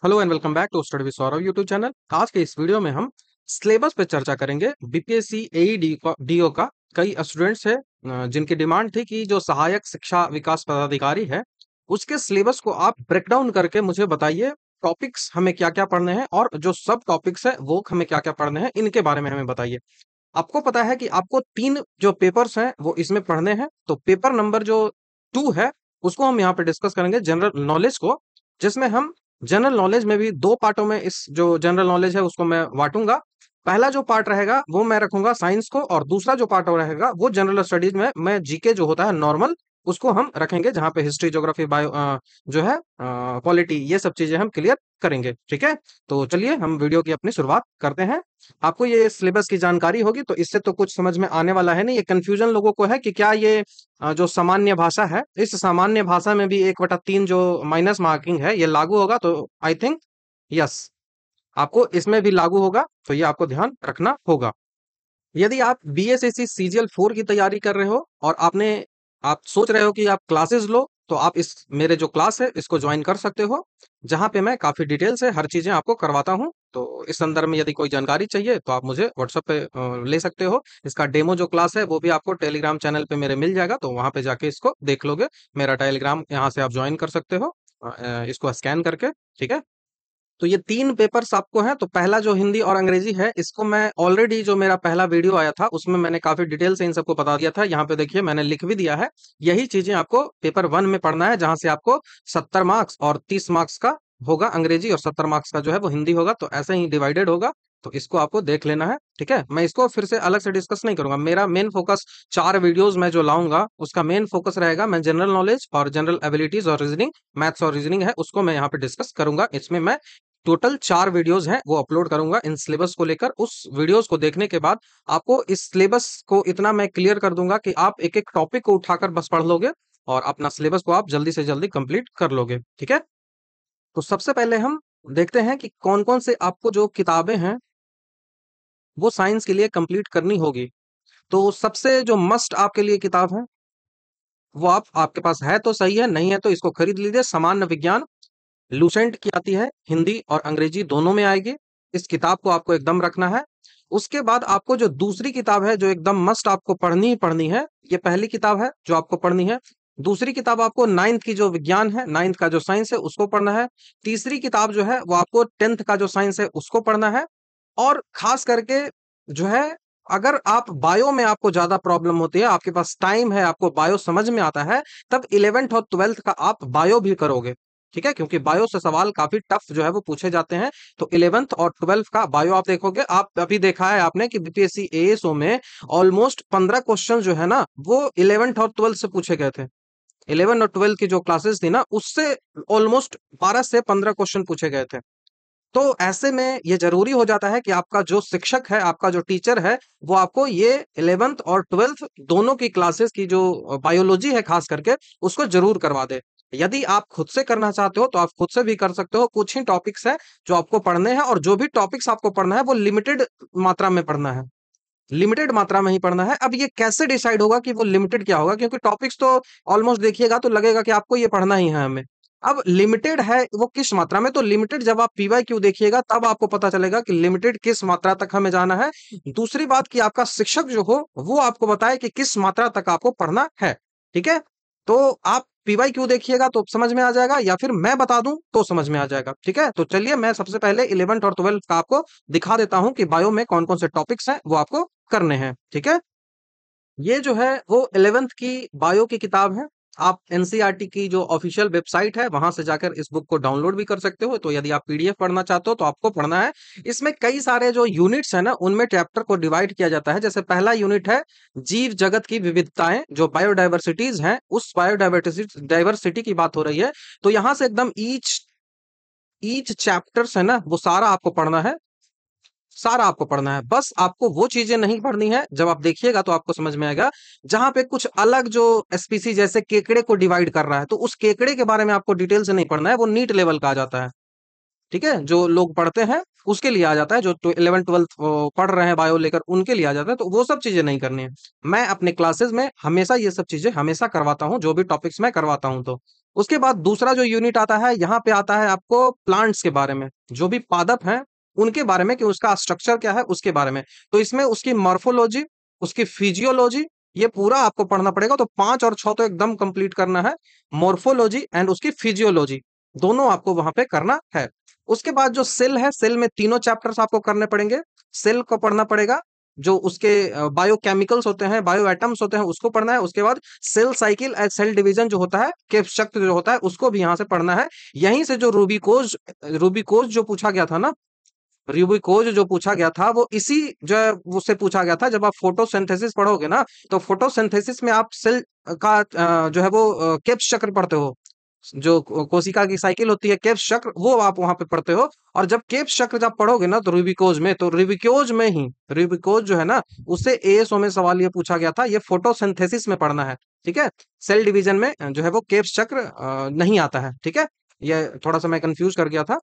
Hello and welcome back to study with Saurabh YouTube channel. आज के इस वीडियो में हम सिलेबस पे चर्चा करेंगे। बीपीएससी एईडी डीओ का कई स्टूडेंट्स है जिनकी डिमांड थी कि जो सहायक शिक्षा विकास पदाधिकारी है उसके सिलेबस को आप ब्रेक डाउन करके मुझे बताइए। टॉपिक्स हमें क्या क्या पढ़ने हैं और जो सब टॉपिक्स है वो हमें क्या क्या पढ़ने हैं, इनके बारे में हमें बताइए। आपको पता है कि आपको 3 जो पेपर्स हैं वो इसमें पढ़ने हैं। तो पेपर नंबर जो 2 है उसको हम यहाँ पे डिस्कस करेंगे, जनरल नॉलेज को, जिसमें हम जनरल नॉलेज में भी 2 पार्टों में इस जो जनरल नॉलेज है उसको मैं बाँटूँगा। पहला जो पार्ट रहेगा वो मैं रखूँगा साइंस को, और दूसरा जो पार्ट रहेगा वो जनरल स्टडीज में मैं जीके जो होता है नॉर्मल उसको हम रखेंगे, जहाँ पे हिस्ट्री, ज्योग्राफी, बायो जो है पॉलिटी, ये सब चीज़ें हम क्लियर करेंगे। ठीक है? तो चलिए हम वीडियो की अपनी शुरुआत करते हैं। आपको ये सिलेबस की जानकारी होगी तो इससे तो कुछ समझ में आने वाला है नहीं। ये कंफ्यूजन लोगों को है कि क्या ये जो सामान्य भाषा है, इस सामान्य भाषा में भी 1/3 जो माइनस मार्किंग है ये लागू होगा? तो आई थिंक यस, आपको इसमें भी लागू होगा, तो ये आपको ध्यान रखना होगा। यदि आप बीएसएससी सीजीएल 4 की तैयारी कर रहे हो और आप सोच रहे हो कि आप क्लासेस लो, तो आप इस मेरे जो क्लास है इसको ज्वाइन कर सकते हो, जहाँ पे मैं काफी डिटेल से हर चीजें आपको करवाता हूँ। तो इस संदर्भ में यदि कोई जानकारी चाहिए तो आप मुझे व्हाट्सएप पे ले सकते हो। इसका डेमो जो क्लास है वो भी आपको टेलीग्राम चैनल पे मेरे मिल जाएगा, तो वहां पे जाके इसको देख लोगे। मेरा टेलीग्राम यहाँ से आप ज्वाइन कर सकते हो इसको स्कैन करके। ठीक है? तो ये 3 पेपर्स आपको हैं। तो पहला जो हिंदी और अंग्रेजी है, इसको मैं ऑलरेडी, जो मेरा पहला वीडियो आया था उसमें मैंने काफी डिटेल से इन सबको बता दिया था। यहाँ पे देखिए मैंने लिख भी दिया है। यही चीजें आपको पेपर 1 में पढ़ना है, जहां से आपको 70 मार्क्स और 30 मार्क्स का होगा अंग्रेजी, और 70 मार्क्स का जो है वो हिंदी होगा। तो ऐसे ही डिवाइडेड होगा। तो इसको आपको देख लेना है। ठीक है? मैं इसको फिर से अलग से डिस्कस नहीं करूंगा। मेरा मेन फोकस 4 वीडियोस में जो लाऊंगा उसका मेन फोकस रहेगा, मैं जनरल नॉलेज और जनरल एबिलिटीज और रीजनिंग, मैथ्स और रीजनिंग है उसको मैं यहाँ पे डिस्कस करूंगा। इसमें मैं टोटल 4 वीडियोस हैं वो अपलोड करूंगा इन सिलेबस को लेकर। उस वीडियोस को देखने के बाद आपको इस सिलेबस को इतना मैं क्लियर कर दूंगा कि आप एक एक टॉपिक को उठाकर बस पढ़ लोगे और अपना सिलेबस को आप जल्दी से जल्दी कंप्लीट कर लोगे। ठीक है? तो सबसे पहले हम देखते हैं कि कौन कौन से आपको जो किताबें हैं वो साइंस के लिए कंप्लीट करनी होगी। तो सबसे जो मस्ट आपके लिए किताब है वो आपके पास है तो सही है, नहीं है तो इसको खरीद लीजिए। सामान्य विज्ञान लूसेंट की आती है, हिंदी और अंग्रेजी दोनों में आएगी। इस किताब को आपको एकदम रखना है। उसके बाद आपको जो दूसरी किताब है जो एकदम मस्ट आपको पढ़नी ही पढ़नी है, ये पहली किताब है जो आपको पढ़नी है। दूसरी किताब आपको 9th की जो विज्ञान है, 9th का जो साइंस है उसको पढ़ना है। तीसरी किताब जो है वो आपको 10th का जो साइंस है उसको पढ़ना है। और खास करके जो है, अगर आप बायो में आपको ज्यादा प्रॉब्लम होती है, आपके पास टाइम है, आपको बायो समझ में आता है, तब 11th और 12th का आप बायो भी करोगे। ठीक है? क्योंकि बायो से सवाल काफी टफ जो है वो पूछे जाते हैं। तो 11th और 12th का बायो आप देखोगे। आप अभी देखा है आपने कि बीपीएससी एएसओ में ऑलमोस्ट 15 क्वेश्चन जो है ना वो 11th और 12th से पूछे गए थे। 11 और 12 की जो क्लासेस थी ना उससे ऑलमोस्ट 12 से 15 क्वेश्चन पूछे गए थे। तो ऐसे में ये जरूरी हो जाता है कि आपका जो शिक्षक है, आपका जो टीचर है, वो आपको ये 11th और 12th दोनों की क्लासेस की जो बायोलॉजी है खास करके उसको जरूर करवा दे। यदि आप खुद से करना चाहते हो तो आप खुद से भी कर सकते हो। कुछ ही टॉपिक्स हैं जो आपको पढ़ने हैं, और जो भी टॉपिक्स आपको पढ़ना है वो लिमिटेड मात्रा में पढ़ना है। लिमिटेड मात्रा में ही पढ़ना है। अब ये कैसे डिसाइड होगा कि वो लिमिटेड क्या होगा? क्योंकि टॉपिक्स तो ऑलमोस्ट देखिएगा तो लगेगा कि आपको ये पढ़ना ही है हमें। अब लिमिटेड है वो किस मात्रा में? तो लिमिटेड जब आप पीवाईक्यू देखिएगा तब आपको पता चलेगा कि लिमिटेड किस मात्रा तक हमें जाना है। दूसरी बात कि आपका शिक्षक जो हो वो आपको बताए कि किस मात्रा तक आपको पढ़ना है। ठीक है? तो आप पीवाईक्यू देखिएगा तो समझ में आ जाएगा, या फिर मैं बता दूं तो समझ में आ जाएगा। ठीक है? तो चलिए मैं सबसे पहले 11th और 12th का आपको दिखा देता हूं कि बायो में कौन कौन से टॉपिक्स हैं वो आपको करने हैं। ठीक है? ये जो है वो 11th की बायो की किताब है। आप एनसीईआरटी की जो ऑफिशियल वेबसाइट है वहां से जाकर इस बुक को डाउनलोड भी कर सकते हो। तो यदि आप पीडीएफ पढ़ना चाहते हो तो आपको पढ़ना है। इसमें कई सारे जो यूनिट्स है ना उनमें चैप्टर को डिवाइड किया जाता है। जैसे पहला यूनिट है जीव जगत की विविधताएं, जो बायोडाइवर्सिटीज हैं, उस बायोडाइवर्सिटी डाइवर्सिटी की बात हो रही है। तो यहां से एकदम ईच ईच चैप्टर्स है ना वो सारा आपको पढ़ना है। सारा आपको पढ़ना है। बस आपको वो चीजें नहीं पढ़नी है, जब आप देखिएगा तो आपको समझ में आएगा, जहां पे कुछ अलग जो स्पीसी जैसे केकड़े को डिवाइड कर रहा है, तो उस केकड़े के बारे में आपको डिटेल से नहीं पढ़ना है। वो नीट लेवल का आ जाता है। ठीक है? जो लोग पढ़ते हैं उसके लिए आ जाता है, जो 11 12 पढ़ रहे हैं बायो लेकर उनके लिए आ जाता है। तो वो सब चीजें नहीं करनी है। मैं अपने क्लासेस में हमेशा ये सब चीजें हमेशा करवाता हूँ, जो भी टॉपिक्स मैं करवाता हूँ। तो उसके बाद दूसरा जो यूनिट आता है, यहाँ पे आता है आपको प्लांट्स के बारे में, जो भी पादप हैं उनके बारे में, कि उसका स्ट्रक्चर क्या है उसके बारे में। तो इसमें उसकी मॉर्फोलॉजी, उसकी फिजियोलॉजी, ये पूरा आपको पढ़ना पड़ेगा। तो 5 और 6 तो एकदम कंप्लीट करना है। मॉर्फोलॉजी एंड उसकी फिजियोलॉजी दोनों आपको वहां पे करना है। उसके बाद जो सेल है, सेल में तीनों चैप्टर्स आपको करने पड़ेंगे। सेल को पढ़ना पड़ेगा, जो उसके बायोकेमिकल्स होते हैं, बायो एटम्स होते हैं, उसको पढ़ना है। उसके बाद cell cycle and cell division जो होता है, क्रेब्स चक्र जो होता है, उसको भी यहाँ से पढ़ना है। यहीं से जो रूबिकोज रूबिकोज जो पूछा गया था ना, रूबिकोज जो पूछा गया था, वो इसी जो है उससे पूछा गया था। जब आप फोटोसिंथेसिस पढ़ोगे ना, तो फोटोसिंथेसिस में आप सेल का जो है वो क्रेब्स चक्र पढ़ते हो। जो कोशिका की साइकिल होती है, क्रेब्स चक्र, वो आप वहां पे पढ़ते हो। और जब क्रेब्स चक्र जब पढ़ोगे ना, तो रूबिकोज में, तो रूबिकोज में ही, रूबिकोज जो है ना, उससे एएसओ में सवाल ये पूछा गया था। ये फोटोसिंथेसिस में पढ़ना है, ठीक है। सेल डिवीजन में जो है वो क्रेब्स चक्र नहीं आता है, ठीक है। ये थोड़ा सा मैं कंफ्यूज कर गया था।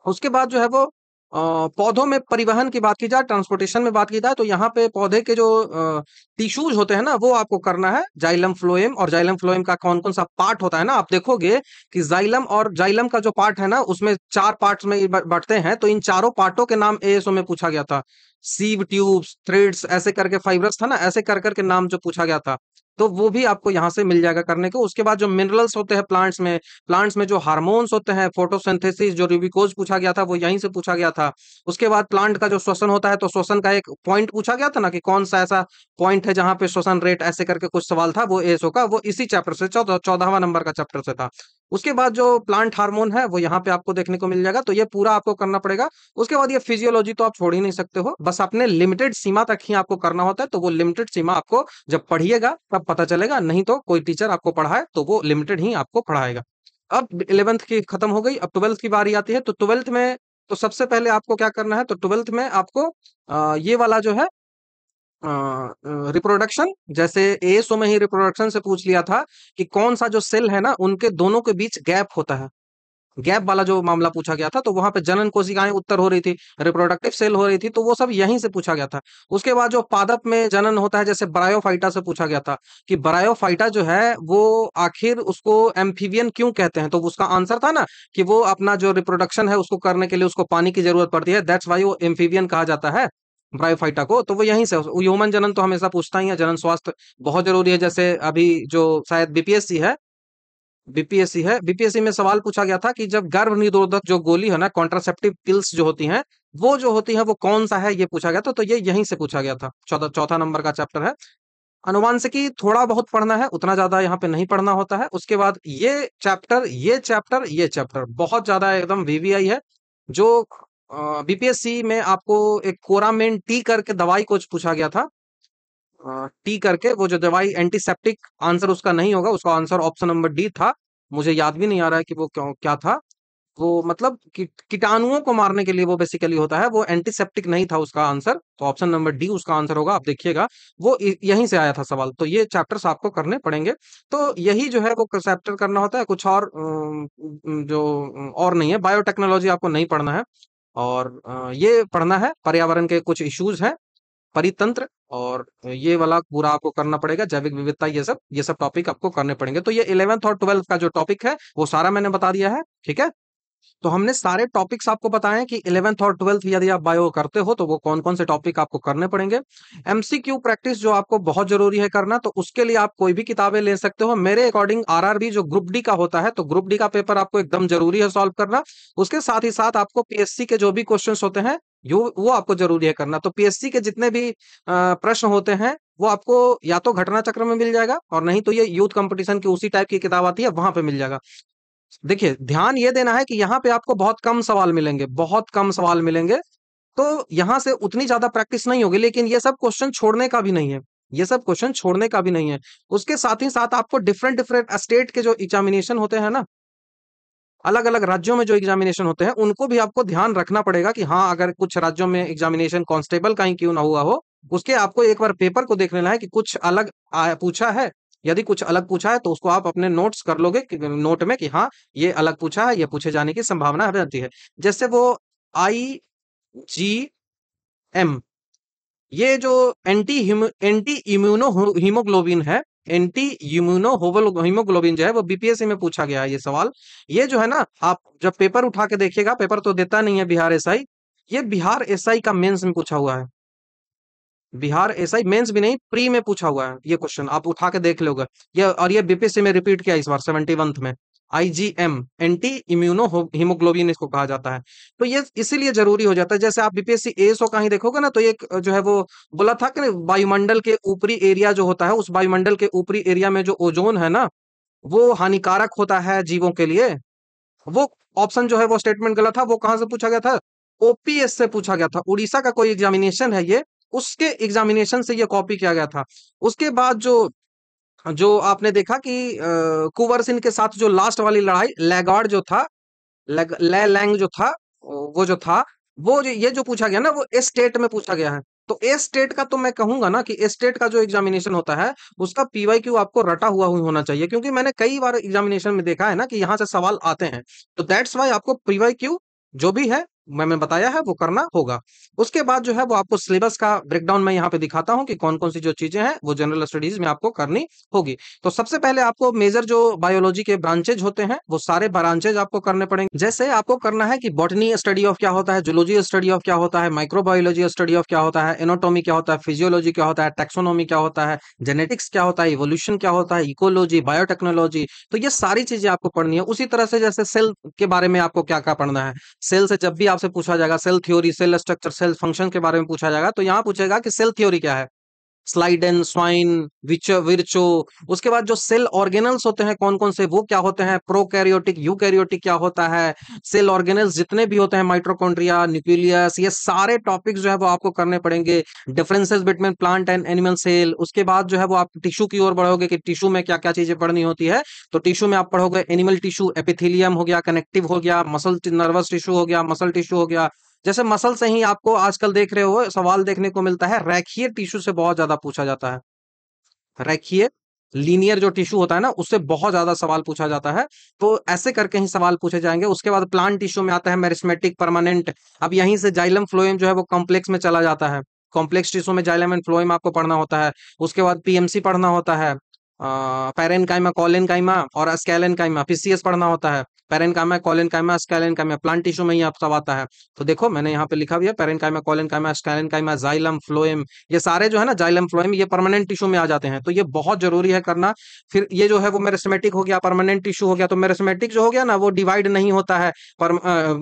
उसके बाद जो है वो पौधों में परिवहन की बात की जाए, ट्रांसपोर्टेशन में बात की जाए, तो यहाँ पे पौधे के जो टिश्यूज होते हैं ना, वो आपको करना है। जाइलम फ्लोएम, और जाइलम फ्लोएम का कौन कौन सा पार्ट होता है ना, आप देखोगे कि जाइलम, और जाइलम का जो पार्ट है ना, उसमें 4 पार्ट्स में बंटते हैं। तो इन चारों पार्टों के नाम एएसओ में पूछा गया था। सीव ट्यूब्स, थ्रेड्स, ऐसे करके फाइब्रस था ना, ऐसे कर करके नाम जो पूछा गया था। तो वो भी आपको यहाँ से मिल जाएगा करने को। उसके बाद जो मिनरल्स होते हैं प्लांट्स में, प्लांट्स में जो हार्मोन्स होते हैं, फोटोसिंथेसिस, जो रूबिकोज पूछा गया था, वो यहीं से पूछा गया था। उसके बाद प्लांट का जो श्वसन होता है, तो श्वसन का एक पॉइंट पूछा गया था ना, कि कौन सा ऐसा पॉइंट है जहां पे श्वसन रेट, ऐसे करके कुछ सवाल था, वो एसओ का, वो इसी चैप्टर से 14वां नंबर का चैप्टर से था। उसके बाद जो प्लांट हार्मोन है, वो यहाँ पे आपको देखने को मिल जाएगा। तो ये पूरा आपको करना पड़ेगा। उसके बाद ये फिजियोलॉजी तो आप छोड़ ही नहीं सकते हो, बस अपने लिमिटेड सीमा तक ही आपको करना होता है। तो वो लिमिटेड सीमा आपको जब पढ़िएगा तब पता चलेगा, नहीं तो कोई टीचर आपको पढ़ाए तो वो लिमिटेड ही आपको पढ़ाएगा। अब 11th की खत्म हो गई, अब 12th की बारी आती है। तो 12th में तो सबसे पहले आपको क्या करना है, तो 12th में आपको ये वाला जो है रिप्रोडक्शन, जैसे एएसओ में ही रिप्रोडक्शन से पूछ लिया था कि कौन सा जो सेल है ना, उनके दोनों के बीच गैप होता है। गैप वाला जो मामला पूछा गया था, तो वहां पे जनन कोशिकाएं उत्तर हो रही थी, रिप्रोडक्टिव सेल हो रही थी, तो वो सब यहीं से पूछा गया था। उसके बाद जो पादप में जनन होता है, जैसे ब्रायोफाइटा से पूछा गया था कि ब्रायोफाइटा जो है वो आखिर उसको एम्फीबियन क्यों कहते हैं। तो उसका आंसर था ना, कि वो अपना जो रिप्रोडक्शन है उसको करने के लिए उसको पानी की जरूरत पड़ती है, दैट्स वाई वो एम्फीबियन कहा जाता है ब्रायोफाइटा को। तो वो यहीं से, ह्यूमन जनन तो हमेशा पूछता ही है, जनन स्वास्थ्य बहुत जरूरी है। जैसे अभी जो शायद बीपीएससी में सवाल पूछा गया था कि जब गर्भ निरोधक जो गोली है ना, कॉन्ट्रासेप्टिव पिल्स जो होती हैं, वो जो होती है वो कौन सा है, ये पूछा गया था। तो ये यहीं से पूछा गया था, चौथा नंबर का चैप्टर है। अनुवांशिकी थोड़ा बहुत पढ़ना है, उतना ज्यादा यहाँ पे नहीं पढ़ना होता है। उसके बाद ये चैप्टर बहुत ज्यादा एकदम वीवीआई है। जो बीपीएससी में आपको एक कोरामेन टी करके दवाई कुछ पूछा गया था, टी करके, वो जो दवाई एंटीसेप्टिक, आंसर उसका नहीं होगा, उसका आंसर ऑप्शन नंबर डी था। मुझे याद भी नहीं आ रहा है कि वो क्यों क्या था। वो मतलब कीटाणुओं को मारने के लिए वो बेसिकली होता है, वो एंटीसेप्टिक नहीं था उसका आंसर। तो ऑप्शन नंबर डी उसका आंसर होगा, आप देखिएगा। वो यहीं से आया था सवाल। तो ये चैप्टर्स आपको करने पड़ेंगे। तो यही जो है वो चैप्टर करना होता है, कुछ और जो और नहीं है। बायोटेक्नोलॉजी आपको नहीं पढ़ना है। और ये पढ़ना है, पर्यावरण के कुछ इश्यूज हैं, परितंत्र, और ये वाला पूरा आपको करना पड़ेगा, जैविक विविधता, ये सब टॉपिक आपको करने पड़ेंगे। तो ये 11th और 12th का जो टॉपिक है वो सारा मैंने बता दिया है, ठीक है। तो हमने सारे टॉपिक्स आपको बताए हैं कि 11th और 12th यदि आप बायो करते हो तो वो कौन कौन से टॉपिक आपको करने पड़ेंगे। एमसीक्यू प्रैक्टिस जो आपको बहुत जरूरी है करना, तो उसके लिए आप कोई भी किताबें ले सकते हो। मेरे अकॉर्डिंग आरआरबी जो ग्रुप डी का होता है, तो ग्रुप डी का पेपर आपको एकदम जरूरी है सॉल्व करना। उसके साथ ही साथ आपको पीएससी के जो भी क्वेश्चंस होते हैं, वो आपको जरूरी है करना। तो पीएससी के जितने भी प्रश्न होते हैं, वो आपको या तो घटना चक्र में मिल जाएगा, और नहीं तो ये यूथ कंपटीशन की उसी टाइप की किताब आती है, वहां पे मिल जाएगा। देखिए, ध्यान ये देना है कि यहाँ पे आपको बहुत कम सवाल मिलेंगे, बहुत कम सवाल मिलेंगे। तो यहाँ से उतनी ज्यादा प्रैक्टिस नहीं होगी, लेकिन ये सब क्वेश्चन छोड़ने का भी नहीं है। ये सब क्वेश्चन छोड़ने का भी नहीं है। उसके साथ ही साथ आपको डिफरेंट डिफरेंट स्टेट के जो एग्जामिनेशन होते हैं ना, अलग अलग राज्यों में जो एग्जामिनेशन होते हैं, उनको भी आपको ध्यान रखना पड़ेगा कि हाँ, अगर कुछ राज्यों में एग्जामिनेशन कांस्टेबल का ही क्यों ना हुआ हो, उसके आपको एक बार पेपर को देख लेना है कि कुछ अलग पूछा है। यदि कुछ अलग पूछा है तो उसको आप अपने नोट्स कर लोगे नोट में, कि हाँ, ये अलग पूछा है, ये पूछे जाने की संभावना रहती है। जैसे वो IgM, ये जो एंटी इम्यूनो हीमोग्लोबिन है, एंटी इम्यूनो हीमोग्लोबिन जो है वो बीपीएससी में पूछा गया है ये सवाल। ये जो है ना, आप जब पेपर उठा के देखिएगा, पेपर तो देता नहीं है बिहार एसआई, ये बिहार एसआई का मेंस में पूछा हुआ है। बिहार एसआई मेंस भी नहीं, प्री में पूछा हुआ है ये क्वेश्चन, आप उठा के देख लोगे। ये और ये बीपीएससी में रिपीट किया इस बार 71th में। आईजीएम, एंटी इम्यूनो हीमोग्लोबिन इसको कहा जाता है। तो ये इसीलिए जरूरी हो जाता है। जैसे आप बीपीएससी एएसओ का ही देखोगे ना, तो एक जो है वो बोला था कि वायुमंडल के ऊपरी एरिया जो होता है, उस वायुमंडल के ऊपरी एरिया में जो ओजोन है ना, वो हानिकारक होता है जीवों के लिए। वो ऑप्शन जो है वो स्टेटमेंट गलत था। वो कहां से पूछा गया था? ओपीएस से पूछा गया था। उड़ीसा का कोई एग्जामिनेशन है ये, उसके एग्जामिनेशन से ये कॉपी किया गया था। उसके बाद जो जो आपने देखा कि कुंवर सिंह के साथ जो लास्ट वाली लड़ाई, लैगार्ड जो था, ले लैंग जो था, वो जो था, ये जो पूछा गया ना, वो ए स्टेट में पूछा गया है। तो ए स्टेट का तो मैं कहूंगा ना कि ए स्टेट का जो एग्जामिनेशन होता है, उसका पीवाईक्यू आपको रटा हुआ ही होना चाहिए, क्योंकि मैंने कई बार एग्जामिनेशन में देखा है ना कि यहाँ से सवाल आते हैं। तो दैट्स वाई आपको पीवाईक्यू जो भी है मैंने बताया है वो करना होगा। उसके बाद जो है वो आपको सिलेबस का ब्रेकडाउन मैं यहाँ पे दिखाता हूँ कि कौन कौन सी जो चीजें हैं वो जनरल स्टडीज में आपको करनी होगी। तो सबसे पहले आपको मेजर जो बायोलॉजी के ब्रांचेज होते हैं वो सारे ब्रांचेज आपको करने पड़ेंगे। जैसे आपको करना है कि बॉटनी स्टडी ऑफ क्या होता है, जूलॉजी स्टडी ऑफ क्या होता है, माइक्रोबायोलॉजी स्टडी ऑफ क्या होता है, एनाटॉमी क्या होता है, फिजियोलॉजी क्या होता है, टैक्सोनॉमी क्या होता है, जेनेटिक्स क्या होता है, इवोल्यूशन क्या होता है, इकोलॉजी, बायोटेक्नोलॉजी। तो ये सारी चीजें आपको पढ़नी है। उसी तरह से जैसे सेल के बारे में आपको क्या क्या पढ़ना है, सेल से जब भी आपसे पूछा जाएगा, cell theory, cell structure, cell function के बारे में पूछा जाएगा, तो यहाँ पूछेगा कि सेल थ्योरी क्या है, स्लाइडन, स्वाइन, विर्चो। उसके बाद जो सेल ऑर्गेनल्स होते हैं कौन कौन से, वो क्या होते हैं, प्रोकैरियोटिक, यूकैरियोटिक क्या होता है, सेल ऑर्गेनल्स जितने भी होते हैं, माइटोकॉन्ड्रिया, न्यूक्लियस, ये सारे टॉपिक्स जो है वो आपको करने पड़ेंगे। Differences between plant and animal cell. उसके बाद जो है वो आप टिश्यू की ओर बढ़ोगे कि टिश्यू में क्या क्या चीजें पढ़नी होती है। तो टिश्यू में आप पढ़ोगे एनिमल टिश्यू, एपिथेलियम हो गया, कनेक्टिव हो गया, मसल नर्वस टिश्यू हो गया, मसल टिश्यू हो गया। जैसे मसल से ही आपको आजकल देख रहे हो सवाल देखने को मिलता है, रेखीय टिश्यू से बहुत ज्यादा पूछा जाता है। रेखीय, लीनियर जो टिश्यू होता है ना, उससे बहुत ज्यादा सवाल पूछा जाता है। तो ऐसे करके ही सवाल पूछे जाएंगे। उसके बाद प्लांट टिश्यू में आता है मेरिस्मेटिक, परमानेंट। अब यहीं से जाइलम फ्लोएम जो है वो कॉम्प्लेक्स में चला जाता है। कॉम्प्लेक्स टिश्यू में जाइलम एंड फ्लोएम आपको पढ़ना होता है। उसके बाद पीएमसी पढ़ना होता है, पैरेनकाइमा, कॉलेनकाइमा और स्केलेनकाइमा। पीसीएस पढ़ना होता है, पैरेनकाइमा, कॉलेनकाइमा, स्केलेनकाइमा। प्लांट टिश्यू में ही आप सब आता है। तो देखो मैंने यहाँ पे लिखा भी है, पैरेनकाइमा, कॉलेनकाइमा, स्केलेनकाइमा, जाइलम, फ्लोएम। ये सारे जो है ना, जाइलम, फ्लोएम, ये परमानेंट टिश्यू में आ जाते हैं। तो ये बहुत जरूरी है करना। फिर ये जो है वो मेरिस्मेटिक हो गया, परमानेंट टिश्यू हो गया। तो मेरिस्मेटिक जो हो गया ना, वो डिवाइड नहीं होता है। पर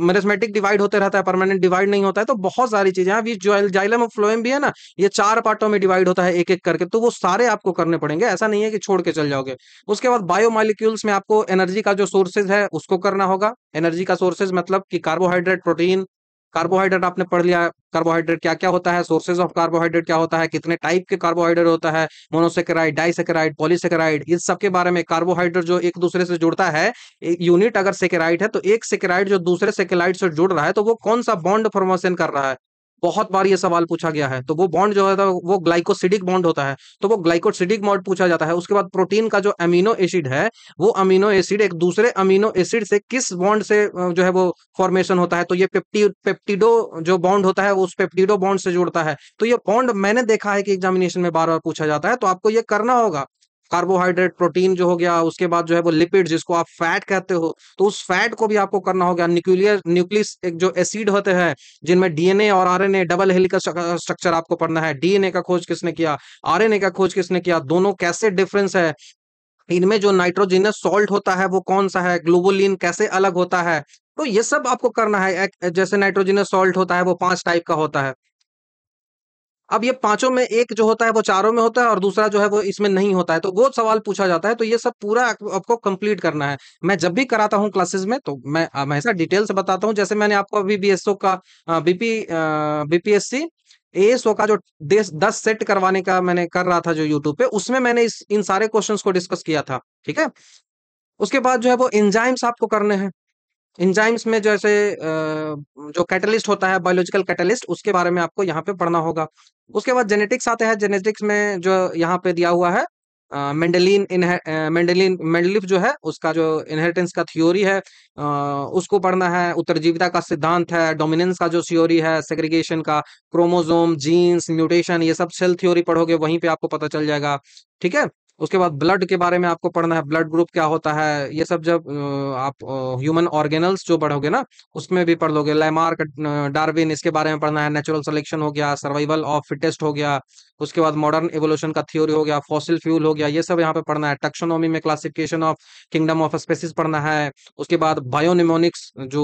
मेरिस्मेटिक डिवाइड होते रहता है, परमानेंट डिवाइड नहीं होता है। तो बहुत सारी चीजें हैं। अभी जो जाइलम और फ्लोएम भी है ना, ये 4 पार्टों में डिवाइड होता है एक एक करके। तो वो सारे आपको करने पड़ेंगे, ऐसा नहीं है कि छोड़ के चल जाओगे। उसके बाद बायोमोलिक्यूल्स में आपको एनर्जी का जो सोर्सेज है उसको करना होगा। एनर्जी का सोर्सेज मतलब कि कार्बोहाइड्रेट, प्रोटीन। कार्बोहाइड्रेट आपने पढ़ लिया, कार्बोहाइड्रेट क्या क्या होता है, सोर्सेज ऑफ कार्बोहाइड्रेट क्या होता है, कितने टाइप के कार्बोहाइड्रेट होता है, मोनोसेकेराइड, डाइसेकेराइड, पॉलीसेकेराइड, इस सब के बारे में। कार्बोहाइड्रेट जो एक दूसरे से जुड़ता है, एक यूनिट अगर सेकेराइड है, तो एक सेकेराइड जो दूसरे सेकेराइड से जुड़ रहा है, तो वो कौन सा बॉन्ड फॉर्मेशन कर रहा है। बहुत बार ये सवाल पूछा गया है। तो वो बॉन्ड जो है वो ग्लाइकोसिडिक बॉन्ड होता है, तो वो ग्लाइकोसिडिक बॉन्ड पूछा जाता है। उसके बाद प्रोटीन का जो अमीनो एसिड है, वो अमीनो एसिड एक दूसरे अमीनो एसिड से किस बॉन्ड से जो है वो फॉर्मेशन होता है। तो ये पेप्टिडो जो बॉन्ड होता है वो उस पेप्टिडो बॉन्ड से जुड़ता है। तो ये बॉन्ड मैंने देखा है कि एग्जामिनेशन में बार बार पूछा जाता है, तो आपको ये करना होगा। कार्बोहाइड्रेट, प्रोटीन जो हो गया, उसके बाद जो है वो लिपिड जिसको आप फैट कहते हो, तो उस फैट को भी आपको करना होगा। न्यूक्लियस एक जो एसिड होते हैं जिनमें डीएनए और आरएनए डबल हेलिकल स्ट्रक्चर आपको पढ़ना है। डीएनए का खोज किसने किया, आरएनए का खोज किसने किया, दोनों कैसे डिफरेंस है, इनमें जो नाइट्रोजनस सॉल्ट होता है वो कौन सा है, ग्लोबुलिन कैसे अलग होता है। तो ये सब आपको करना है। जैसे नाइट्रोजनस सॉल्ट होता है वो 5 टाइप का होता है। अब ये पांचों में एक जो होता है वो चारों में होता है और दूसरा जो है वो इसमें नहीं होता है, तो वो सवाल पूछा जाता है। तो ये सब पूरा आपको कंप्लीट करना है। मैं जब भी कराता हूँ क्लासेस में तो मैं हमेशा डिटेल से बताता हूँ। जैसे मैंने आपको अभी बीएसओ का बीपीएससी एएसओ का जो 10 सेट करवाने का मैंने कर रहा था जो यूट्यूब पे, उसमें मैंने इन सारे क्वेश्चंस को डिस्कस किया था। ठीक है। उसके बाद जो है वो एंजाइम्स आपको करने हैं। एंजाइम्स में जैसे जो कैटलिस्ट होता है, बायोलॉजिकल कैटलिस्ट, उसके बारे में आपको यहाँ पे पढ़ना होगा। उसके बाद जेनेटिक्स आते हैं। जेनेटिक्स में जो यहाँ पे दिया हुआ है, मेंडलीफ जो है उसका जो इनहेरिटेंस का थ्योरी है, उसको पढ़ना है। उत्तरजीविता का सिद्धांत है, डोमिनेंस का जो थ्योरी है, सेग्रीगेशन का, क्रोमोसोम, जीन्स, म्यूटेशन, ये सब सेल थ्योरी पढ़ोगे वहीं पे आपको पता चल जाएगा। ठीक है। उसके बाद ब्लड के बारे में आपको पढ़ना है, ब्लड ग्रुप क्या होता है, ये सब जब आप ह्यूमन ऑर्गेनल्स जो पढ़ोगे ना, उसमें भी पढ़ लोगे। लैमार्क, डार्विन, इसके बारे में पढ़ना है। नेचुरल सिलेक्शन हो गया, सर्वाइवल ऑफ फिटेस्ट हो गया, उसके बाद मॉडर्न एवोल्यूशन का थ्योरी हो गया, फॉसिल फ्यूल हो गया, ये सब यहाँ पे पढ़ना है। टैक्सोनॉमी में classification of kingdom of species पढ़ना है। उसके बाद बायोनिमोनिक्स जो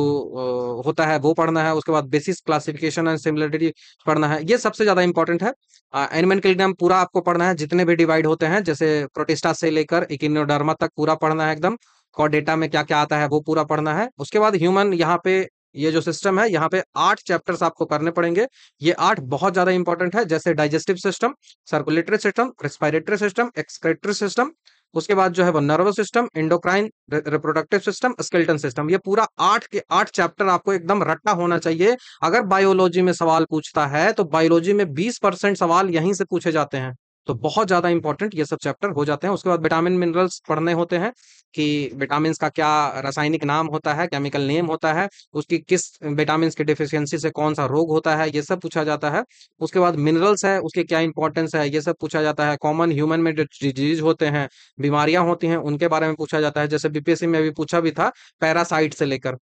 होता है वो पढ़ना है। उसके बाद बेसिस क्लासिफिकेशन एंड सिमिलरिटी पढ़ना है। ये सबसे ज्यादा इंपॉर्टेंट है। एनिमल किंगडम पूरा आपको पढ़ना है, जितने भी डिवाइड होते हैं, जैसे प्रोटिस्टा से लेकर इकिनोडर्मा तक पूरा पढ़ना है एकदम। कॉर्डेटा में क्या क्या आता है वो पूरा पढ़ना है। उसके बाद ह्यूमन, यहाँ पे ये जो सिस्टम है, यहाँ पे 8 चैप्टर्स आपको करने पड़ेंगे। ये 8 बहुत ज्यादा इंपॉर्टेंट है, जैसे digestive system, circulatory system, respiratory system, excretory system, उसके बाद जो है वो nervous system, endocrine, reproductive system, skeleton system. ये पूरा 8 के 8 चैप्टर आपको एकदम रट्टा होना चाहिए। अगर बायोलॉजी में सवाल पूछता है तो बायोलॉजी में 20% सवाल यहीं से पूछे जाते हैं। तो बहुत ज्यादा इंपॉर्टेंट ये सब चैप्टर हो जाते हैं। उसके बाद विटामिन मिनरल्स पढ़ने होते हैं कि विटामिन का क्या रासायनिक नाम होता है, केमिकल नेम होता है, उसकी किस विटामिन की डिफिशियंसी से कौन सा रोग होता है, ये सब पूछा जाता है। उसके बाद मिनरल्स है, उसके क्या इंपॉर्टेंस है, ये सब पूछा जाता है। कॉमन ह्यूमन में जो डिजीज होते हैं, बीमारियां होती हैं, उनके बारे में पूछा जाता है। जैसे बीपीएससी में अभी पूछा भी था, पैरासाइट से लेकर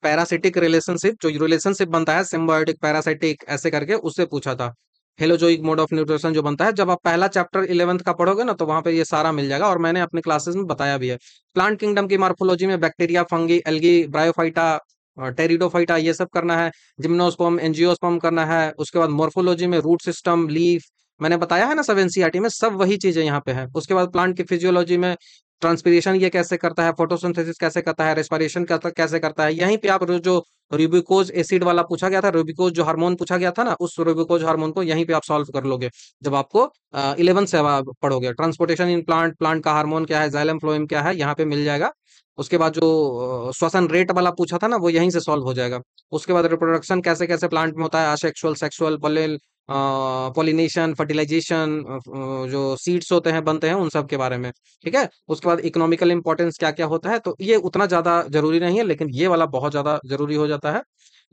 पैरासिटिक रिलेशनशिप, जो रिलेशनशिप बनता है सिम्बायोटिक पैरासिटिक ऐसे करके, उससे पूछा था। हेलोजोइक मोड ऑफ न्यूट्रिशन जो बनता है, जब आप पहला चैप्टर 11th का पढ़ोगे ना, तो वहां पे ये सारा मिल जाएगा, और मैंने अपने क्लासेस में बताया भी है। प्लांट किंगडम की मार्फोलॉजी में bacteria, fungi, algae, bryophyta, pteridophyta, ये सब करना है। जिम्नोस्पर्म, एंजियोस्पर्म करना है। उसके बाद मोर्फोलॉजी में रूट सिस्टम, लीफ, मैंने बताया है ना सब एनसीईआरटी में, सब वही चीजें यहाँ पे है। उसके बाद प्लांट की फिजियोलॉजी में ट्रांसपीरेशन ये कैसे करता है, फोटोसिंथेसिस कैसे करता है, रेस्पिरेशन कैसे करता है। यहीं पे आप जो रूबिकोज एसिड वाला पूछा गया था, रूबिकोज जो हार्मोन पूछा गया था ना, उस रूबिकोज हार्मोन को यहीं पे आप सॉल्व कर लोगे जब आपको 11 से आप पढ़ोगे। ट्रांसपोर्टेशन इन प्लांट, प्लांट का हार्मोन क्या है, जाइलम फ्लोएम क्या है, यहाँ पे मिल जाएगा। उसके बाद जो श्वसन रेट वाला पूछा था ना, वो यहीं से सॉल्व हो जाएगा। उसके बाद रिप्रोडक्शन कैसे कैसे प्लांट में होता है, असेक्सुअल, सेक्सुअल, पॉलिनेशन, फर्टिलाइजेशन, जो सीड्स होते हैं बनते हैं, उन सब के बारे में। ठीक है। उसके बाद इकोनॉमिकल इंपॉर्टेंस क्या क्या होता है, तो ये उतना ज्यादा जरूरी नहीं है, लेकिन ये वाला बहुत ज्यादा जरूरी हो जाता है।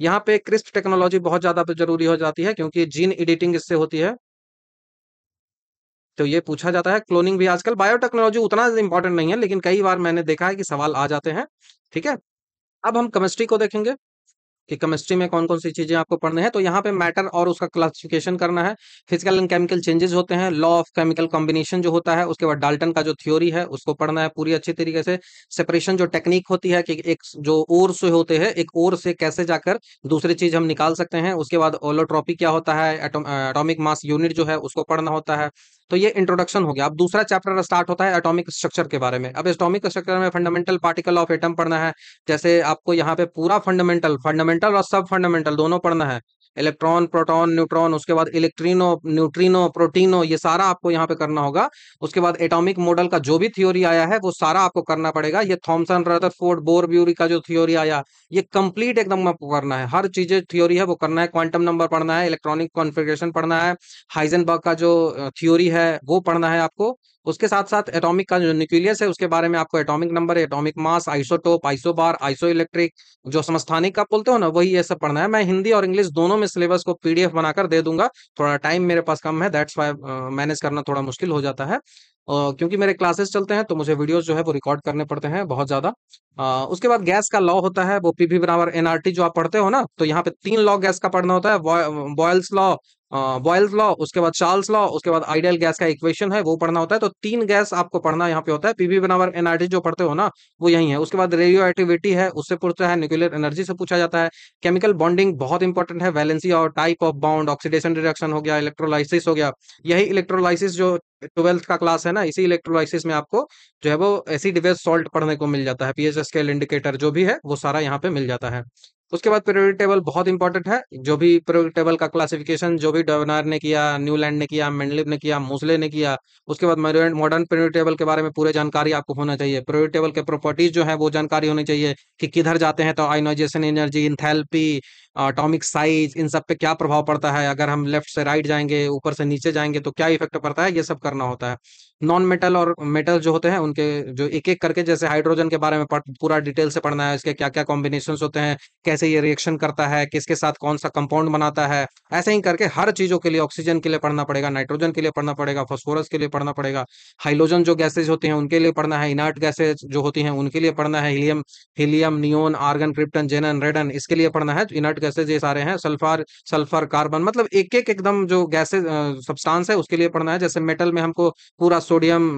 यहाँ पे क्रिस्प टेक्नोलॉजी बहुत ज्यादा जरूरी हो जाती है, क्योंकि जीन एडिटिंग इससे होती है, तो ये पूछा जाता है। क्लोनिंग भी आजकल, बायोटेक्नोलॉजी उतना इंपॉर्टेंट नहीं है, लेकिन कई बार मैंने देखा है कि सवाल आ जाते हैं। ठीक है। अब हम केमिस्ट्री को देखेंगे कि केमिस्ट्री में कौन कौन सी चीजें आपको पढ़ने हैं। तो यहाँ पे मैटर और उसका क्लासिफिकेशन करना है। फिजिकल एंड केमिकल चेंजेस होते हैं, लॉ ऑफ केमिकल कॉम्बिनेशन जो होता है, उसके बाद डाल्टन का जो थ्योरी है उसको पढ़ना है पूरी अच्छी तरीके से। सेपरेशन जो टेक्निक होती है कि एक जो ओर से होते हैं, एक ओर से कैसे जाकर दूसरी चीज हम निकाल सकते हैं। उसके बाद ओलोट्रॉपी क्या होता है, एटॉमिक मास यूनिट जो है उसको पढ़ना होता है। तो ये इंट्रोडक्शन हो गया। अब दूसरा चैप्टर स्टार्ट होता है एटॉमिक स्ट्रक्चर के बारे में। अब एटॉमिक स्ट्रक्चर में फंडामेंटल पार्टिकल ऑफ एटम पढ़ना है। जैसे आपको यहाँ पे पूरा फंडामेंटल, फंडामेंटल और सब फंडामेंटल दोनों पढ़ना है। इलेक्ट्रॉन, प्रोटॉन, न्यूट्रॉन, उसके बाद इलेक्ट्रिनो, न्यूट्रिनो, प्रोटीनो, ये सारा आपको यहाँ पे करना होगा। उसके बाद एटॉमिक मॉडल का जो भी थ्योरी आया है वो सारा आपको करना पड़ेगा। ये थॉमसन, रदरफोर्ड, बोर, ब्यूरी का जो थ्योरी आया, ये कंप्लीट एकदम आपको करना है। हर चीजें थ्योरी है वो करना है। क्वांटम नंबर पढ़ना है, इलेक्ट्रॉनिक कॉन्फ़िगरेशन पढ़ना है, हाइजेनबर्ग का जो थ्योरी है वो पढ़ना है आपको। उसके साथ साथ एटॉमिक का जो न्यूक्लियस है उसके बारे में आपको atomic number, atomic mass, isotope, isobar, iso electric, जो समस्थानिक आप बोलते हो ना, वही ये सब पढ़ना है। मैं हिंदी और इंग्लिश दोनों में सिलेबस को पीडीएफ बनाकर दे दूंगा। थोड़ा टाइम मेरे पास कम है, दैट्स वाई मैनेज करना थोड़ा मुश्किल हो जाता है। क्योंकि मेरे क्लासेस चलते हैं तो मुझे वीडियोस जो है वो रिकॉर्ड करने पड़ते हैं बहुत ज्यादा। उसके बाद गैस का लॉ होता है, वो पीवी बराबर एनआरटी जो आप पढ़ते हो ना, तो यहाँ पे 3 लॉ गैस का पढ़ना होता है। बॉयल्स लॉ, बॉयल्स लॉ, उसके बाद चार्ल्स लॉ, उसके बाद आइडियल गैस का इक्वेशन है वो पढ़ना होता है। तो 3 गैस आपको पढ़ना यहाँ पे होता है। पीवी बराबर एनआरटी जो पढ़ते हो ना, वो यही है। उसके बाद रेडियो एक्टिविटी है, उससे पूछता है। न्यूक्लियर एनर्जी से पूछा जाता है। केमिकल बॉन्डिंग बहुत इंपॉर्टेंट है, वैलेंसी और type of bond, oxidation reaction हो गया, इलेक्ट्रोलाइसिस हो गया। यही इलेक्ट्रोलाइसिस जो 12th का क्लास है ना, इसी इलेक्ट्रोलाइसिस में आपको जो है वो एसिड बेस सॉल्ट पढ़ने को मिल जाता है। पीएच स्केल इंडिकेटर जो भी है वो सारा यहाँ पे मिल जाता है। उसके बाद पीरियोडिक टेबल बहुत इंपॉर्टेंट है। जो भी पीरियोडिक टेबल का क्लासिफिकेशन जो भी डॉर्नर ने किया, न्यूलैंड ने किया, मेंडलीव ने किया, मोसले ने किया। उसके बाद मॉडर्न पीरियोडिक टेबल के बारे में पूरे जानकारी आपको होना चाहिए। पीरियोडिक टेबल के प्रॉपर्टीज जो है वो जानकारी होनी चाहिए कि किधर जाते हैं तो ionization energy, enthalpy, atomic size, इन सब पे क्या प्रभाव पड़ता है। अगर हम लेफ्ट से राइट जाएंगे, ऊपर से नीचे जाएंगे तो क्या इफेक्ट पड़ता है, ये सब करना होता है। नॉन मेटल और मेटल जो होते हैं उनके जो एक एक करके, जैसे हाइड्रोजन के बारे में पूरा डिटेल से पढ़ना है, इसके क्या क्या कॉम्बिनेशन होते हैं, कैसे कैसे ये रिएक्शन करता है, किसके साथ कौन सा कंपाउंड बनाता है, ऐसे ही करके हर चीजों के लिए, ऑक्सीजन के लिए पढ़ना पड़ेगा, नाइट्रोजन के लिए पढ़ना पड़ेगा, फास्फोरस के लिए पढ़ना पड़ेगा, हाइड्रोजन जो गैसेज होते हैं उनके लिए पढ़ना है, इनर्ट गैसेज जो होती हैं उनके लिए पढ़ना है, helium helium neon argon krypton xenon radon इसके लिए पढ़ना है, इनर्ट गैसेज ये सारे हैं, सल्फर सल्फर कार्बन, मतलब एक एक एकदम जो गैसेज सब्सटेंस है उसके लिए पढ़ना है। जैसे मेटल में हमको पूरा सोडियम,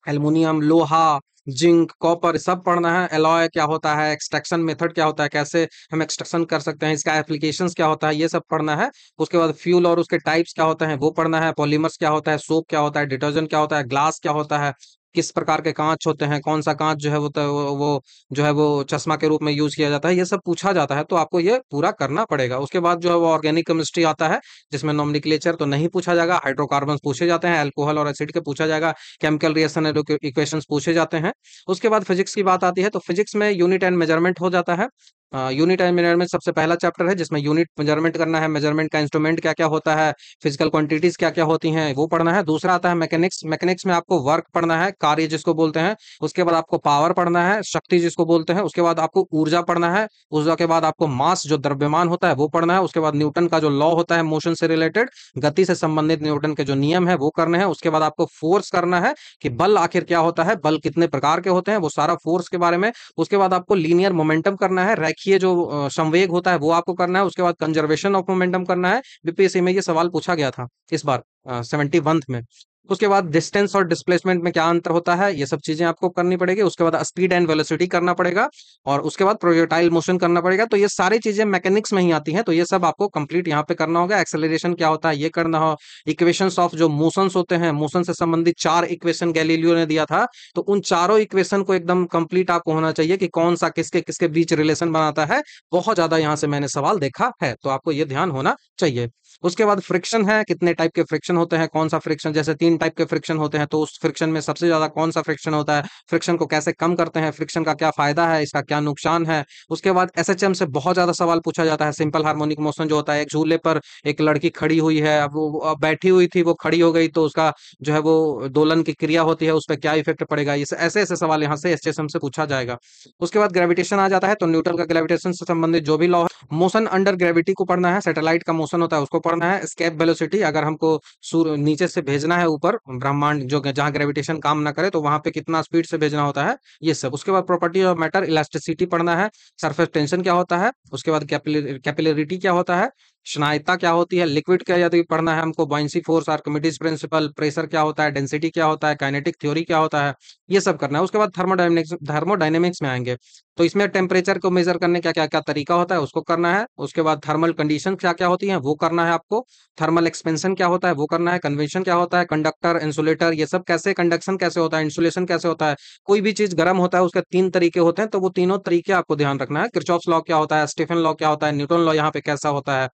एल्युमिनियम, लोहा, जिंक, कॉपर सब पढ़ना है। एलॉय क्या होता है, एक्सट्रैक्शन मेथड क्या होता है, कैसे हम एक्सट्रैक्शन कर सकते हैं, इसका एप्लीकेशंस क्या होता है, ये सब पढ़ना है। उसके बाद फ्यूल और उसके टाइप्स क्या होते हैं वो पढ़ना है। पॉलीमर्स क्या होता है, सोप क्या होता है, डिटर्जेंट क्या होता है, ग्लास क्या होता है, किस प्रकार के कांच होते हैं, कौन सा कांच जो है वो जो है वो चश्मा के रूप में यूज किया जाता है, ये सब पूछा जाता है, तो आपको ये पूरा करना पड़ेगा। उसके बाद जो है वो ऑर्गेनिक केमिस्ट्री आता है, जिसमें नॉमेनक्लेचर तो नहीं पूछा जाएगा, हाइड्रोकार्बन पूछे जाते हैं, अल्कोहल और एसिड के पूछा जाएगा, केमिकल रिएक्शन इक्वेशंस पूछे जाते हैं। उसके बाद फिजिक्स की बात आती है, तो फिजिक्स में यूनिट एंड मेजरमेंट हो जाता है। यूनिट एंड मेजरमेंट सबसे पहला चैप्टर है, जिसमें यूनिट मेजरमेंट करना है, मेजरमेंट का इंस्ट्रूमेंट क्या क्या होता है, फिजिकल क्वांटिटीज क्या क्या होती हैं वो पढ़ना है। दूसरा आता है मैकेनिक्स, मैकेनिक्स में आपको वर्क पढ़ना है, कार्य जिसको बोलते हैं। उसके बाद आपको पावर पढ़ना है, शक्ति जिसको बोलते हैं। उसके बाद आपको ऊर्जा पढ़ना है। ऊर्जा के बाद आपको मास जो द्रव्यमान होता है वो पढ़ना है। उसके बाद न्यूटन का जो लॉ होता है मोशन से रिलेटेड, गति से संबंधित न्यूटन के जो नियम है वो करने हैं। उसके बाद आपको फोर्स करना है कि बल आखिर क्या होता है, बल कितने प्रकार के होते हैं, वो सारा फोर्स के बारे में। उसके बाद आपको लीनियर मोमेंटम करना है, रेखीय जो संवेग होता है वो आपको करना है। उसके बाद कंजर्वेशन ऑफ मोमेंटम करना है। बीपीएससी में ये सवाल पूछा गया था इस बार 71 में। उसके बाद डिस्टेंस और डिस्प्लेसमेंट में क्या अंतर होता है, ये सब चीजें आपको करनी पड़ेगी। उसके बाद स्पीड एंड वेलोसिटी करना पड़ेगा, और उसके बाद प्रोजेक्टाइल मोशन करना पड़ेगा। तो ये सारी चीजें मैकेनिक्स में ही आती हैं, तो ये सब आपको कंप्लीट यहाँ पे करना होगा। एक्सेलरेशन क्या होता है ये करना हो, इक्वेशंस ऑफ जो मोशंस होते हैं, मोशन से संबंधित 4 इक्वेशन गैलीलियो ने दिया था, तो उन चारों इक्वेशन को एकदम कंप्लीट आपको होना चाहिए कि कौन सा किसके किसके बीच रिलेशन बनाता है। बहुत ज्यादा यहाँ से मैंने सवाल देखा है, तो आपको ये ध्यान होना चाहिए। उसके बाद फ्रिक्शन है, कितने टाइप के फ्रिक्शन होते हैं, कौन सा फ्रिक्शन, जैसे 3 टाइप के फ्रिक्शन होते हैं, तो उस फ्रिक्शन में सबसे ज्यादा कौन सा फ्रिक्शन होता है, फ्रिक्शन को कैसे कम करते हैं, फ्रिक्शन का क्या फायदा है, इसका क्या नुकसान है। उसके बाद एसएचएम से बहुत ज्यादा सवाल पूछा जाता है। सिंपल हार्मोनिक मोशन जो होता है, एक झूले पर एक लड़की खड़ी हुई है, अब वो अब बैठी हुई थी, वो खड़ी हो गई, तो उसका जो है वो दोलन की क्रिया होती है, उस पर क्या इफेक्ट पड़ेगा, इस ऐसे ऐसे सवाल यहाँ से एसएचएम से पूछा जाएगा। उसके बाद ग्रेविटेशन आ जाता है, तो न्यूटन का ग्रेविटेशन से संबंधित जो भी लॉ, मोशन अंडर ग्रेविटी को पढ़ना है, सैटेलाइट का मोशन होता है उसको पढ़ना है, एस्केप वेलोसिटी, अगर हमको सूर्य नीचे से भेजना है ऊपर ब्रह्मांड जो जहां ग्रेविटेशन काम ना करे तो वहां पे कितना स्पीड से भेजना होता है, ये सब। उसके बाद प्रॉपर्टी ऑफ मैटर, इलास्टिसिटी पढ़ना है, सरफेस टेंशन क्या होता है, उसके बाद कैपिलरिटी क्या होता है, स्नायुता क्या होती है, लिक्विड क्या यदि पढ़ना है हमको, buoyancy force, Archimedes principal, pressure क्या होता है, डेंसिटी क्या होता है, काइनेटिक थ्योरी क्या होता है, ये सब करना है। उसके बाद थर्मोडायनेमिक्स में आएंगे, तो इसमें टेम्परेचर को मेजर करने का क्या क्या तरीका होता है उसको करना है। उसके बाद थर्मल कंडीशन क्या क्या होती है वो करना है आपको, थर्मल एक्सपेंशन क्या होता है वो करना है, कन्वेक्शन क्या होता है, कंडक्टर, इंसुलेटर, ये सब कैसे, कंडक्शन कैसे होता है, इंसुलेशन कैसे होता है। कोई भी चीज गर्म होता है उसके 3 तरीके होते हैं, तो वो तीनों तरीके आपको ध्यान रखना है। किरचॉफ्स लॉ क्या होता है, स्टीफन लॉ क्या होता है, न्यूटन लॉ यहाँ पे कैसा होता है,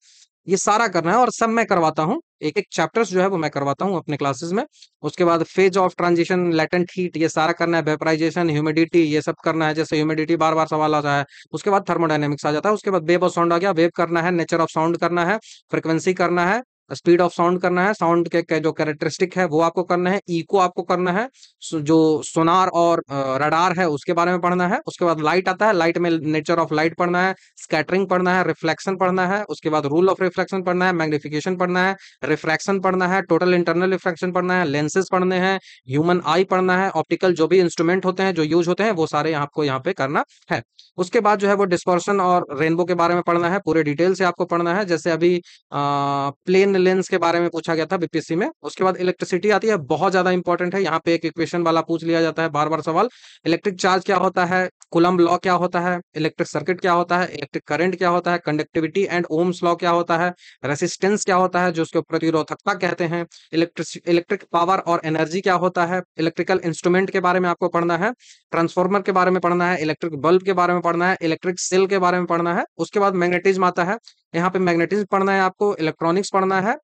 ये सारा करना है। और सब मैं करवाता हूँ, एक एक चैप्टर्स जो है वो मैं करवाता हूँ अपने क्लासेस में। उसके बाद phase of transition, latent heat, ये सारा करना है, वेपराइजेशन, ह्यूमिडिटी, ये सब करना है। जैसे ह्यूमिडिटी बार बार सवाल आता है। उसके बाद थर्मोडायनेमिक्स आ जाता है। उसके बाद वेव ऑफ साउंड आ गया, वेव करना है, नेचर ऑफ साउंड करना है, फ्रिक्वेंसी करना है, स्पीड ऑफ साउंड करना है, साउंड के जो कैरेक्टरिस्टिक है वो आपको करना है, इको आपको करना है, जो सोनार और रडार है उसके बारे में पढ़ना है। उसके बाद लाइट आता है, लाइट में नेचर ऑफ लाइट पढ़ना है, स्कैटरिंग पढ़ना है, रिफ्लेक्शन पढ़ना है। उसके बाद रूल ऑफ रिफ्लेक्शन पढ़ना है, मैग्निफिकेशन पढ़ना है, रिफ्रैक्शन पढ़ना है, टोटल इंटरनल रिफ्रैक्शन पढ़ना है, लेंसेज पढ़ने हैं, ह्यूमन आई पढ़ना है, ऑप्टिकल जो भी इंस्ट्रूमेंट होते हैं जो यूज होते हैं वो सारे आपको यहाँ पे करना है। उसके बाद जो है वो डिस्पर्शन और रेनबो के बारे में पढ़ना है, पूरे डिटेल से आपको पढ़ना है। जैसे अभी प्लेन लेंस के बारे में पूछा गया था बीपीएससी में। उसके बाद इलेक्ट्रिसिटी आती है, बहुत ज्यादा इंपॉर्टेंट है, यहाँ पे एक इक्वेशन वाला पूछ लिया जाता है बार बार सवाल। इलेक्ट्रिक चार्ज क्या होता है, कूलम्ब लॉ क्या होता है, इलेक्ट्रिक सर्किट क्या होता है, इलेक्ट्रिक करंट क्या होता है, कंडक्टिविटी एंड ओम्स लॉ क्या होता है, रेसिस्टेंस क्या होता है जो उसको प्रतिरोधकता कहते हैं, इलेक्ट्रिक पावर और एनर्जी क्या होता है, इलेक्ट्रिकल इंस्ट्रूमेंट के बारे में आपको पढ़ना है, ट्रांसफॉर्मर के बारे में पढ़ना है, इलेक्ट्रिक बल्ब के बारे में पढ़ना है, इलेक्ट्रिक सेल के बारे में पढ़ना है। उसके बाद मैग्नेटिज्म आता है, यहाँ पे मैग्नेटिज्म पढ़ना है आपको, इलेक्ट्रॉनिक्स पढ़ना है।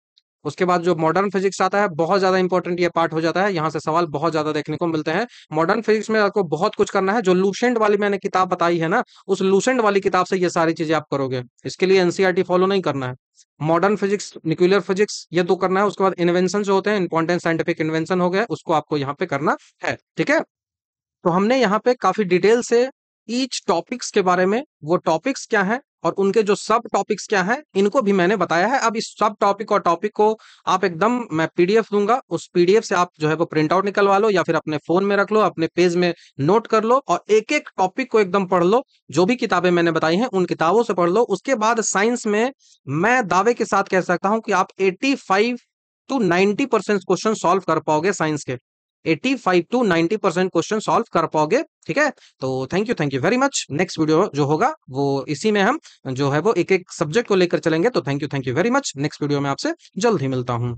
उसके बाद जो मॉडर्न फिजिक्स आता है, बहुत ज्यादा इंपॉर्टेंट ये पार्ट हो जाता है, यहाँ से सवाल बहुत ज्यादा देखने को मिलते हैं। मॉडर्न फिजिक्स में आपको बहुत कुछ करना है, जो लूसेंट वाली मैंने किताब बताई है ना, उस लूसेंट वाली किताब से ये सारी चीजें आप करोगे। इसके लिए एनसीईआरटी फॉलो नहीं करना है। मॉडर्न फिजिक्स, न्यूक्लियर फिजिक्स, ये दो करना है। उसके बाद इन्वेंशन जो होते हैं, इंपॉर्टेंट साइंटिफिक इन्वेंशन हो गए, उसको आपको यहाँ पे करना है। ठीक है, तो हमने यहाँ पे काफी डिटेल से ईच टॉपिक्स के बारे में, वो टॉपिक्स क्या है और उनके जो सब टॉपिक्स क्या हैं इनको भी मैंने बताया है। अब इस सब टॉपिक और टॉपिक को आप एकदम, मैं पीडीएफ दूंगा, उस पीडीएफ से आप जो है वो प्रिंट आउट निकलवा लो या फिर अपने फोन में रख लो, अपने पेज में नोट कर लो और एक एक टॉपिक को एकदम पढ़ लो। जो भी किताबें मैंने बताई हैं उन किताबों से पढ़ लो। उसके बाद साइंस में मैं दावे के साथ कह सकता हूं कि आप 85 टू 90% क्वेश्चन सॉल्व कर पाओगे साइंस के। 85 टू 90% क्वेश्चन सॉल्व कर पाओगे। ठीक है, तो thank you very much. Next video जो होगा वो इसी में हम जो है वो एक एक सब्जेक्ट को लेकर चलेंगे। तो thank you very much. Next video में आपसे जल्द ही मिलता हूं।